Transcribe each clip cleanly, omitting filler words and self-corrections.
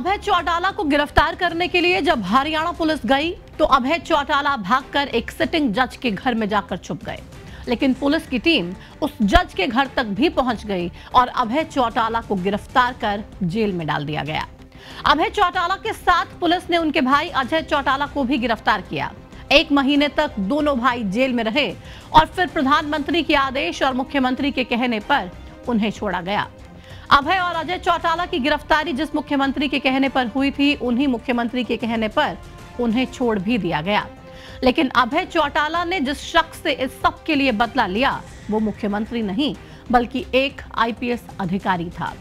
अभय चौटाला को गिरफ्तार करने के लिए जब हरियाणा पुलिस गई तो अभय चौटाला भागकर एक सिटिंग जज के घर में जाकर छुप गए। लेकिन पुलिस की टीम उस जज के घर तक भी पहुंच गई और अभय चौटाला को गिरफ्तार कर जेल में डाल दिया गया। अभय चौटाला के साथ पुलिस ने उनके भाई अजय चौटाला को भी गिरफ्तार किया। 1 महीने तक दोनों भाई जेल में रहे और फिर प्रधानमंत्री के आदेश और मुख्यमंत्री के कहने पर उन्हें छोड़ा गया। अभय और अजय चौटाला की गिरफ्तारी जिस मुख्यमंत्री के कहने पर हुई थी, उन्हीं मुख्यमंत्री के कहने पर उन्हें छोड़ भी दिया गया। लेकिन अभय चौटाला ने जिस शख्स से इस सब के लिए बदला लिया वो मुख्यमंत्री नहीं बल्कि एक आईपीएस अधिकारी था।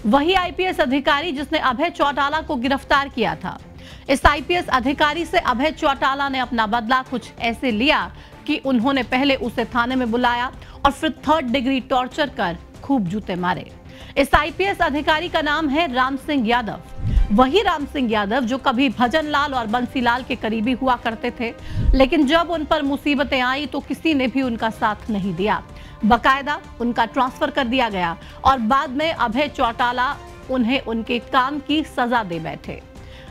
वही आईपीएस अधिकारी जिसने अभय चौटाला को गिरफ्तार किया था। इस आईपीएस अधिकारी से अभय चौटाला ने अपना बदला कुछ ऐसे लिया कि उन्होंने पहले उसे थाने में बुलाया और फिर 3rd डिग्री टॉर्चर कर खूब जूते मारे। इस आईपीएस अधिकारी का नाम है राम सिंह यादव। वही राम सिंह यादव जो कभी भजन लाल और बंसीलाल के करीबी हुआ करते थे, लेकिन जब उन पर मुसीबतें आई तो किसी ने भी उनका साथ नहीं दिया। बकायदा उनका ट्रांसफर कर दिया गया और बाद में अभय चौटाला उन्हें उनके काम की सजा दे बैठे।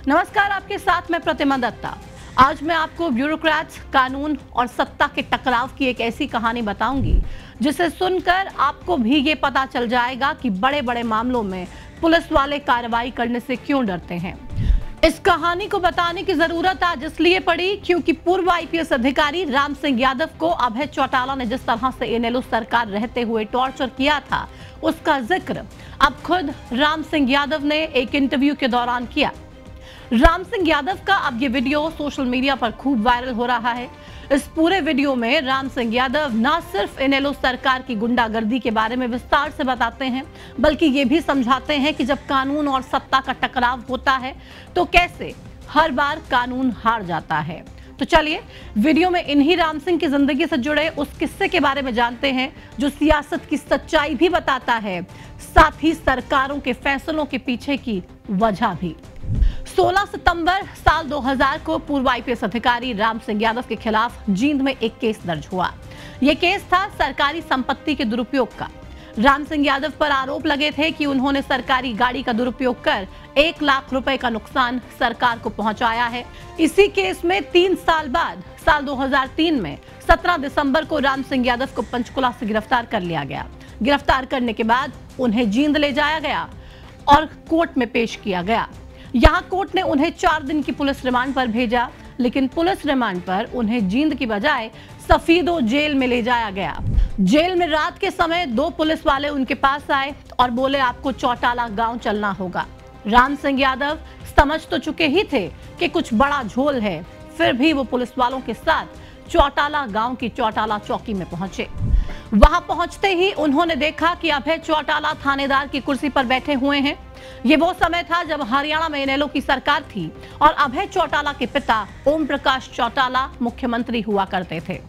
नमस्कार, आपके साथ मैं प्रतिमा दत्ता। आज मैं आपको ब्यूरोक्रेट्स, कानून और सत्ता के टकराव की एक ऐसी कहानी बताऊंगी जिसे सुनकर आपको भी ये पता चल जाएगा कि बड़े बड़े मामलों में पुलिस वाले कार्रवाई करने से क्यों डरते हैं। इस कहानी को बताने की जरूरत आज इसलिए पड़ी क्योंकि पूर्व आईपीएस अधिकारी राम सिंह यादव को अभय चौटाला ने जिस तरह से इनेलो सरकार रहते हुए टॉर्चर किया था, उसका जिक्र अब खुद राम सिंह यादव ने एक इंटरव्यू के दौरान किया। राम सिंह यादव का अब ये वीडियो सोशल मीडिया पर खूब वायरल हो रहा है। इस पूरे वीडियो में राम सिंह यादव न सिर्फ इनेलो सरकार की गुंडागर्दी के बारे में विस्तार से बताते हैं, बल्कि ये भी समझाते हैं कि जब कानून और सत्ता का टकराव होता है तो कैसे हर बार कानून हार जाता है। तो चलिए वीडियो में इन्हीं राम सिंह की जिंदगी से जुड़े उस किस्से के बारे में जानते हैं जो सियासत की सच्चाई भी बताता है, साथ ही सरकारों के फैसलों के पीछे की वजह भी। 16 सितंबर साल 2000 को पूर्व आईपीएस अधिकारी राम सिंह यादव के खिलाफ जींद में एक केस दर्ज हुआ। यह केस था सरकारी संपत्ति के दुरुपयोग का। राम सिंह यादव पर आरोप लगे थे कि उन्होंने सरकारी गाड़ी का दुरुपयोग कर 1 लाख रुपए का नुकसान सरकार को पहुंचाया है। इसी केस में 3 साल बाद साल 2003 में 17 दिसंबर को राम सिंह यादव को पंचकुला से गिरफ्तार कर लिया गया। गिरफ्तार करने के बाद उन्हें जींद ले जाया गया और कोर्ट में पेश किया गया। यहाँ कोर्ट ने उन्हें 4 दिन की पुलिस रिमांड पर भेजा, लेकिन पुलिस रिमांड पर उन्हें जींद की बजाय सफीदो जेल में ले जाया गया। जेल में रात के समय 2 पुलिस वाले उनके पास आए और बोले, आपको चौटाला गांव चलना होगा। राम सिंह यादव समझ तो चुके ही थे कि कुछ बड़ा झोल है, फिर भी वो पुलिस वालों के साथ चौटाला गांव की चौटाला चौकी में पहुंचे। वहां पहुंचते ही उन्होंने देखा कि अभय चौटाला थानेदार की कुर्सी पर बैठे हुए हैं। ये वो समय था जब हरियाणा में इनेलो की सरकार थी और अभय चौटाला के पिता ओम प्रकाश चौटाला मुख्यमंत्री हुआ करते थे।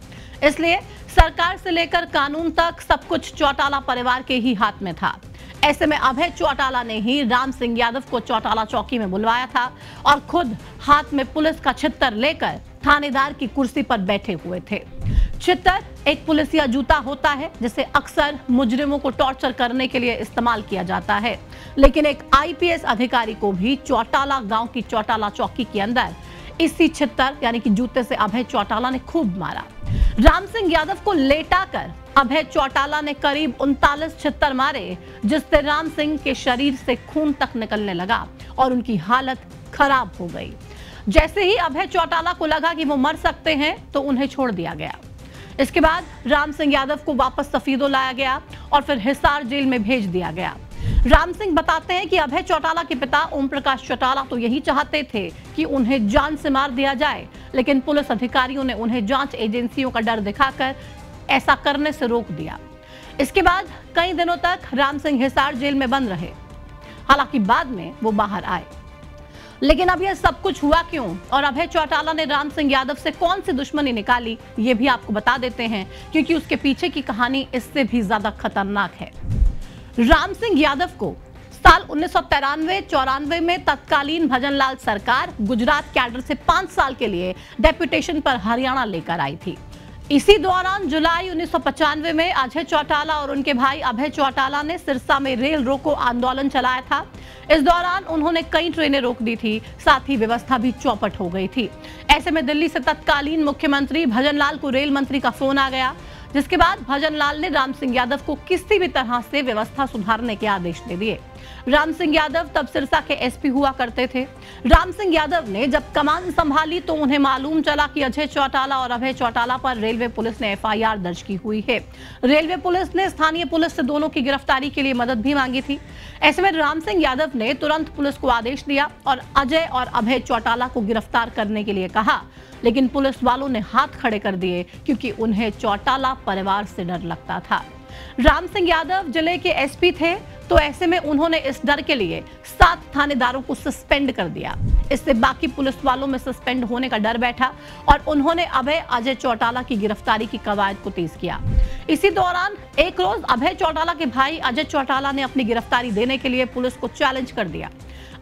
इसलिए सरकार से लेकर कानून तक सब कुछ चौटाला परिवार के ही हाथ में था। ऐसे में अभय चौटाला ने ही राम सिंह यादव को चौटाला चौकी में बुलवाया था और खुद हाथ में पुलिस का छित्तर लेकर थानेदार की कुर्सी पर बैठे हुए थे। छित्तर एक पुलिसिया जूता होता है जिसे अक्सर मुजरिमों को टॉर्चर करने के लिए इस्तेमाल किया जाता है, लेकिन एक आईपीएस अधिकारी को भी चौटाला गांव की चौटाला चौकी के अंदर इसी छित्तर यानी कि जूते से अभय चौटाला ने खूब मारा। राम सिंह यादव को लेटाकर अभय चौटाला ने करीब 39 छित्तर मारे, जिससे राम सिंह के शरीर से खून तक निकलने लगा और उनकी हालत खराब हो गई। जैसे ही अभय चौटाला को लगा कि वो मर सकते हैं तो उन्हें छोड़ दिया गया। इसके बाद राम सिंह यादव को वापस सफीदो लाया गया और फिर हिसार जेल में भेज दिया गया। राम सिंह बताते हैं कि अभय चौटाला के पिता ओम प्रकाश चौटाला तो यही चाहते थे कि उन्हें जान से मार दिया जाए, लेकिन पुलिस अधिकारियों ने उन्हें जांच एजेंसियों का डर दिखाकर ऐसा करने से रोक दिया। इसके बाद कई दिनों तक राम सिंह हिसार जेल में बंद रहे। हालांकि बाद में वो बाहर आए। लेकिन अब यह सब कुछ हुआ क्यों और अभय चौटाला ने राम सिंह यादव से कौन सी दुश्मनी निकाली, ये भी आपको बता देते हैं, क्योंकि उसके पीछे की कहानी इससे भी ज्यादा खतरनाक है। राम सिंह यादव को साल 1993-94 में तत्कालीन भजन लाल सरकार गुजरात कैडर से 5 साल के लिए डेपुटेशन पर हरियाणा लेकर आई थी। इसी दौरान जुलाई 1995 में अजय चौटाला और उनके भाई अभय चौटाला ने सिरसा में रेल रोको आंदोलन चलाया था। इस दौरान उन्होंने कई ट्रेनें रोक दी थी, साथ ही व्यवस्था भी चौपट हो गई थी। ऐसे में दिल्ली से तत्कालीन मुख्यमंत्री भजनलाल को रेल मंत्री का फोन आ गया, जिसके बाद भजनलाल ने राम सिंह यादव को किसी भी तरह से व्यवस्था सुधारने के आदेश दे दिए। राम सिंह यादव तब सिरसा के एसपी हुआ करते थे। राम सिंह यादव ने जब कमान संभाली तो उन्हें मालूम चला कि अजय चौटाला और अभय चौटाला पर रेलवे पुलिस ने एफआईआर दर्ज की हुई है। रेलवे पुलिस ने स्थानीय पुलिस से दोनों की गिरफ्तारी के लिए मदद भी मांगी थी। ऐसे में राम सिंह यादव ने तुरंत पुलिस को आदेश दिया और अजय और अभय चौटाला को गिरफ्तार करने के लिए कहा, लेकिन पुलिस वालों ने हाथ खड़े कर दिए क्योंकि उन्हें चौटाला परिवार से डर लगता था। राम सिंह यादव जिले के एसपी थे, तो ऐसे में उन्होंने इस डर के लिए 7 थानेदारों को सस्पेंड कर दिया। इससे बाकी पुलिस वालों में सस्पेंड होने का डर बैठा और उन्होंने अजय चौटाला की गिरफ्तारी की कवायद को तेज किया। इसी दौरान एक रोज अभय चौटाला के भाई अजय चौटाला ने अपनी गिरफ्तारी देने के लिए पुलिस को चैलेंज कर दिया।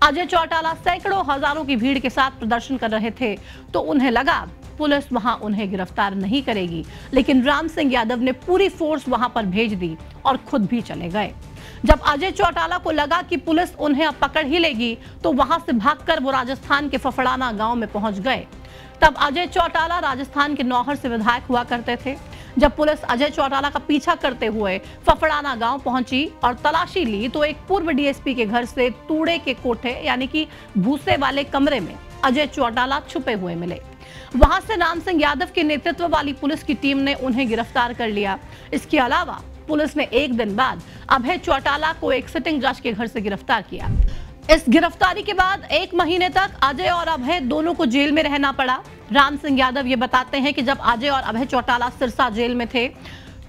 अजय चौटाला सैकड़ों हजारों की भीड़ के साथ प्रदर्शन कर रहे थे, तो उन्हें लगा पुलिस वहां उन्हें गिरफ्तार नहीं करेगी, लेकिन राम सिंह यादव ने पूरी फोर्स वहां पर भेज दी और खुद भी चले गए। जब अजय चौटाला को लगा कि पुलिस उन्हें अब पकड़ ही लेगी, तो वहां से भागकर वो राजस्थान के फफड़ाना गांव में पहुंच गए। तब अजय चौटाला राजस्थान के नौहर से विधायक हुआ करते थे। जब पुलिस अजय चौटाला का पीछा करते हुए फफड़ाना गांव पहुंची और तलाशी ली, तो एक पूर्व डीएसपी के घर से तूड़े के कोठे यानी कि भूसे वाले कमरे में अजय चौटाला छुपे हुए मिले। वहां से राम सिंह यादव के नेतृत्व वाली पुलिस की टीम ने उन्हें गिरफ्तार कर लिया। इसके अलावा पुलिस ने एक दिन बाद अभय चौटाला को एक सिटिंग जज के घर से गिरफ्तार किया। इस गिरफ्तारी के बाद 1 महीने तक अजय और अभय दोनों को जेल में रहना पड़ा। राम सिंह यादव ये बताते हैं कि जब अजय और अभय चौटाला सिरसा जेल में थे,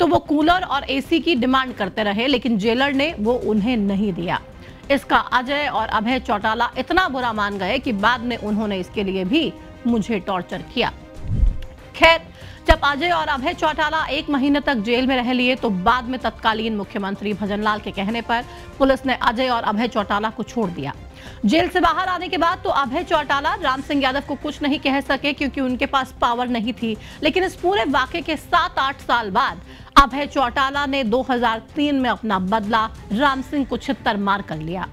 तो वो कूलर और एसी की डिमांड करते रहे, लेकिन जेलर ने वो उन्हें नहीं दिया। इसका अजय और अभय चौटाला इतना बुरा मान गए कि बाद में उन्होंने इसके लिए भी मुझे टॉर्चर किया। खैर, जब अजय और अभय चौटाला 1 महीने तक जेल में रह लिए, तो बाद में तत्कालीन मुख्यमंत्री भजनलाल के कहने पर पुलिस ने अजय और अभय चौटाला को छोड़ दिया। जेल से बाहर आने के बाद तो अभय चौटाला राम सिंह यादव को कुछ नहीं कह सके, क्योंकि उनके पास पावर नहीं थी। लेकिन इस पूरे वाकये के 7-8 साल बाद अभय चौटाला ने 2003 में अपना बदला राम सिंह को छित्तर मार कर लिया।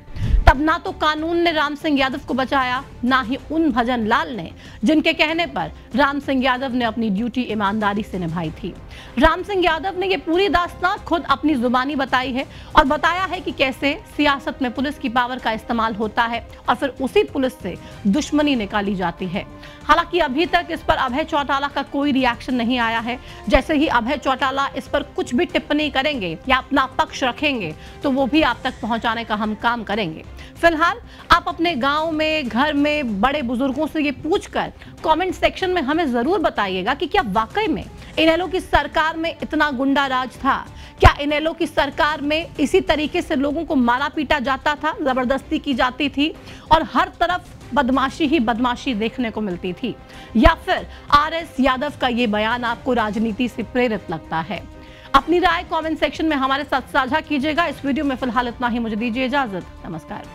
तब ना तो कानून ने राम सिंह यादव को बचाया, ना ही उन भजनलाल ने जिनके कहने पर राम सिंह यादव ने अपनी ड्यूटी ईमानदारी से निभाई थी। राम सिंह यादव ने ये पूरी दास्तां खुद अपनी जुबानी बताई है और बताया है कि कैसे सियासत में पुलिस की पावर का इस्तेमाल होता है और फिर उसी पुलिस से दुश्मनी निकाली जाती है। हालांकि अभी तक इस पर अभय चौटाला का कोई रिएक्शन नहीं आया है। जैसे ही अभय चौटाला इस पर कुछ भी टिप्पणी करेंगे या अपना पक्ष रखेंगे, तो वो भी आप तक पहुंचाने का हम काम करेंगे। फिलहाल आप अपने गांव में, घर में बड़े बुजुर्गों से ये पूछकर कमेंट सेक्शन में हमें जरूर बताइएगा कि क्या वाकई में इनेलो की सरकार में इतना गुंडा राज था? क्या इनेलो की सरकार में इसी तरीके से लोगों को मारा पीटा जाता था, जबरदस्ती की जाती थी और हर तरफ बदमाशी ही बदमाशी देखने को मिलती थी? या फिर आरएस यादव का ये बयान आपको राजनीति से प्रेरित लगता है? अपनी राय कमेंट सेक्शन में हमारे साथ साझा कीजिएगा। इस वीडियो में फिलहाल इतना ही। मुझे दीजिए इजाजत। नमस्कार।